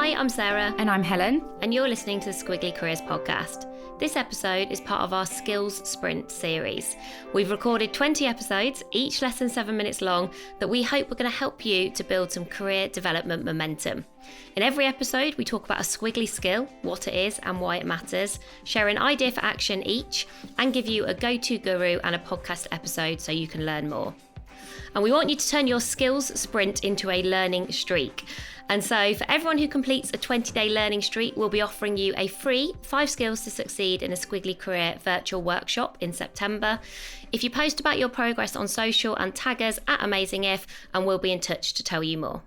Hi, I'm Sarah. And I'm Helen. And you're listening to the Squiggly Careers podcast. This episode is part of our Skills Sprint series. We've recorded 20 episodes, each less than 7 minutes long, that we hope are going to help you to build some career development momentum. In every episode, we talk about a squiggly skill, what it is and why it matters, share an idea for action each, and give you a go-to guru and a podcast episode so you can learn more. And we want you to turn your skills sprint into a learning streak. And so for everyone who completes a 20-day learning streak, we'll be offering you a free 5 skills to succeed in a Squiggly Career virtual workshop in September. If you post about your progress on social and tag us at AmazingIf, and we'll be in touch to tell you more.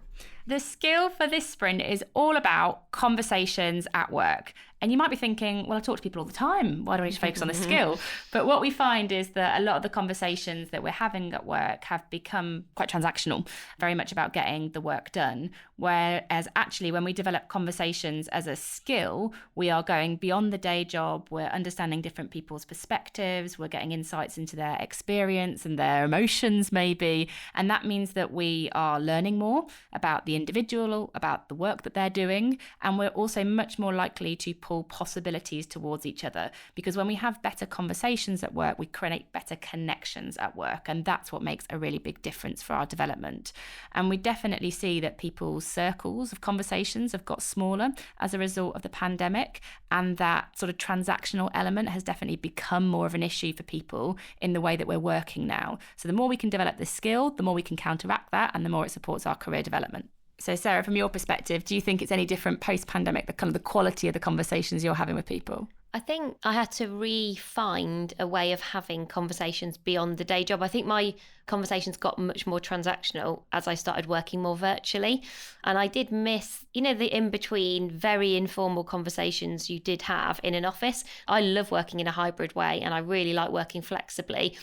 The skill for this sprint is all about conversations at work. And you might be thinking, well, I talk to people all the time. Why do I need to focus on this skill? But what we find is that a lot of the conversations that we're having at work have become quite transactional, very much about getting the work done. Whereas actually, when we develop conversations as a skill, we are going beyond the day job. We're understanding different people's perspectives. We're getting insights into their experience and their emotions, maybe. And that means that we are learning more about the individual, about the work that they're doing. And we're also much more likely to pull possibilities towards each other, because when we have better conversations at work, we create better connections at work, and that's what makes a really big difference for our development. And we definitely see that people's circles of conversations have got smaller as a result of the pandemic, and that sort of transactional element has definitely become more of an issue for people in the way that we're working now. So the more we can develop this skill, the more we can counteract that, and the more it supports our career development. So Sarah, from your perspective, do you think it's any different post-pandemic, the kind of the quality of the conversations you're having with people? I think I had to re-find a way of having conversations beyond the day job. I think my conversations got much more transactional as I started working more virtually. And I did miss, the in-between, very informal conversations you did have in an office. I love working in a hybrid way, and I really like working flexibly.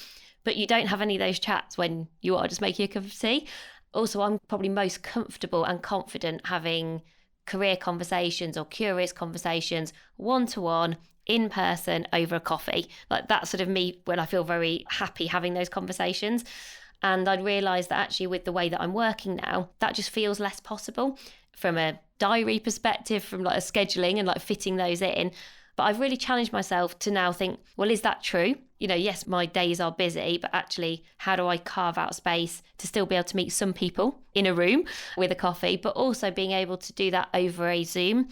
But you don't have any of those chats when you are just making a cup of tea. Also, I'm probably most comfortable and confident having career conversations or curious conversations one-to-one, in person, over a coffee. Like, that's sort of me when I feel very happy having those conversations. And I'd realised that actually with the way that I'm working now, that just feels less possible from a diary perspective, from like a scheduling and like fitting those in. But I've really challenged myself to now think, well, is that true? Yes, my days are busy, but actually, how do I carve out space to still be able to meet some people in a room with a coffee, but also being able to do that over a Zoom,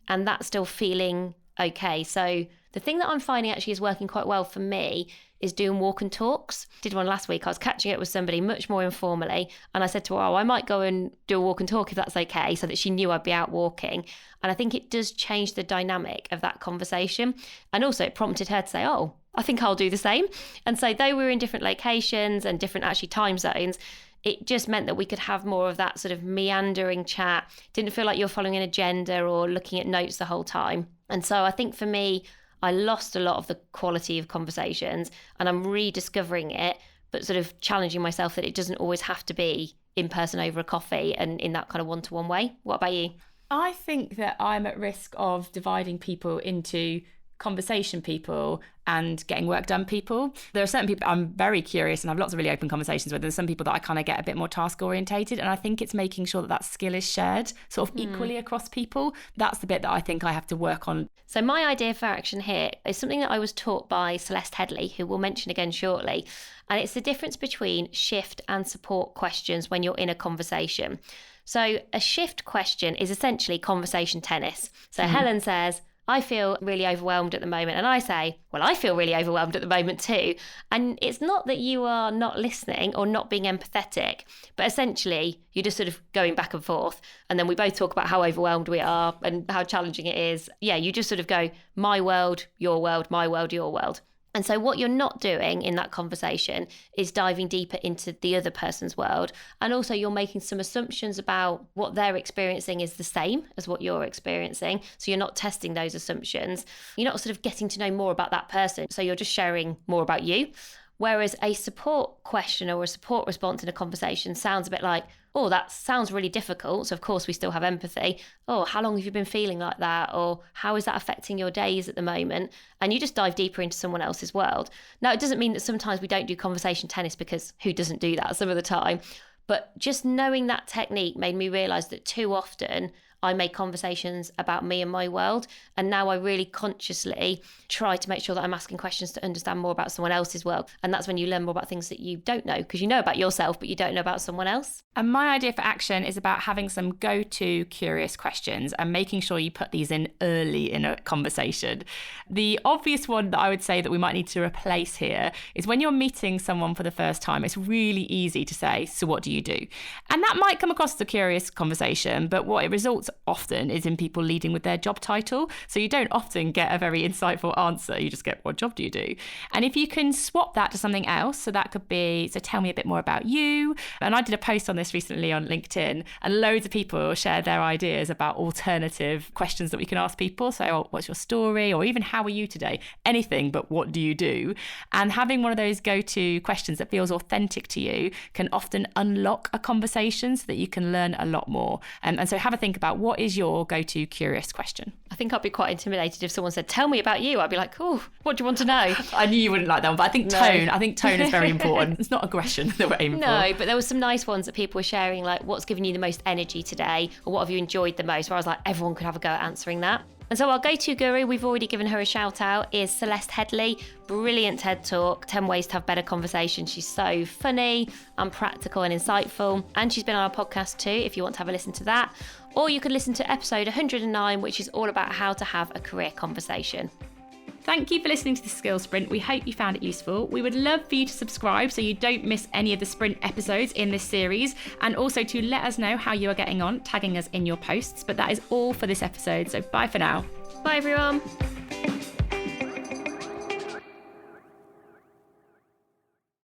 and that still feeling okay. So the thing that I'm finding actually is working quite well for me is doing walk and talks. Did one last week. I was catching up with somebody much more informally, and I said to her, I might go and do a walk and talk if that's okay, so that she knew I'd be out walking. And I think it does change the dynamic of that conversation. And also it prompted her to say, I think I'll do the same. And so though we were in different locations and different actually time zones, it just meant that we could have more of that sort of meandering chat. Didn't feel like you're following an agenda or looking at notes the whole time. And so I think for me, I lost a lot of the quality of conversations, and I'm rediscovering it, but sort of challenging myself that it doesn't always have to be in person over a coffee and in that kind of one-to-one way. What about you? I think that I'm at risk of dividing people into conversation people and getting work done people. There are certain people I'm very curious and have lots of really open conversations with. There's some people that I kind of get a bit more task orientated, and I think it's making sure that skill is shared sort of equally across people. That's the bit that I think I have to work on. So my idea for action here is something that I was taught by Celeste Headley, who we'll mention again shortly. And it's the difference between shift and support questions when you're in a conversation. So a shift question is essentially conversation tennis. So Helen says, I feel really overwhelmed at the moment. And I say, well, I feel really overwhelmed at the moment too. And it's not that you are not listening or not being empathetic, but essentially you're just sort of going back and forth. And then we both talk about how overwhelmed we are and how challenging it is. Yeah, you just sort of go, my world, your world, my world, your world. And so what you're not doing in that conversation is diving deeper into the other person's world. And also you're making some assumptions about what they're experiencing is the same as what you're experiencing. So you're not testing those assumptions. You're not sort of getting to know more about that person. So you're just sharing more about you. Whereas a support question or a support response in a conversation sounds a bit like, oh, that sounds really difficult. So of course we still have empathy. Oh, how long have you been feeling like that? Or how is that affecting your days at the moment? And you just dive deeper into someone else's world. Now, it doesn't mean that sometimes we don't do conversation tennis, because who doesn't do that some of the time? But just knowing that technique made me realise that too often I made conversations about me and my world. And now I really consciously try to make sure that I'm asking questions to understand more about someone else's world. And that's when you learn more about things that you don't know, because you know about yourself, but you don't know about someone else. And my idea for action is about having some go-to curious questions and making sure you put these in early in a conversation. The obvious one that I would say that we might need to replace here is when you're meeting someone for the first time, it's really easy to say, so what do you do? And that might come across as a curious conversation, but what it results often is in people leading with their job title. So you don't often get a very insightful answer. You just get, what job do you do? And if you can swap that to something else, so that could be, so tell me a bit more about you. And I did a post on this recently on LinkedIn, and loads of people shared their ideas about alternative questions that we can ask people. So, oh, what's your story? Or even, how are you today? Anything but what do you do? And having one of those go-to questions that feels authentic to you can often unlock a conversation so that you can learn a lot more. And so have a think about, what is your go-to curious question? I think I'd be quite intimidated if someone said, tell me about you. I'd be like, oh, what do you want to know? I knew you wouldn't like that one, but I think tone is very important. It's not aggression that we're aiming for. No, but there were some nice ones that people were sharing, like, what's given you the most energy today? Or what have you enjoyed the most? Where I was like, everyone could have a go at answering that. And so our go-to guru, we've already given her a shout out, is Celeste Headley. Brilliant TED Talk, 10 Ways to Have Better Conversations. She's so funny and practical and insightful. And she's been on our podcast too, if you want to have a listen to that. Or you could listen to episode 109, which is all about how to have a career conversation. Thank you for listening to the Skills Sprint. We hope you found it useful. We would love for you to subscribe so you don't miss any of the Sprint episodes in this series, and also to let us know how you are getting on, tagging us in your posts. But that is all for this episode, so bye for now. Bye everyone.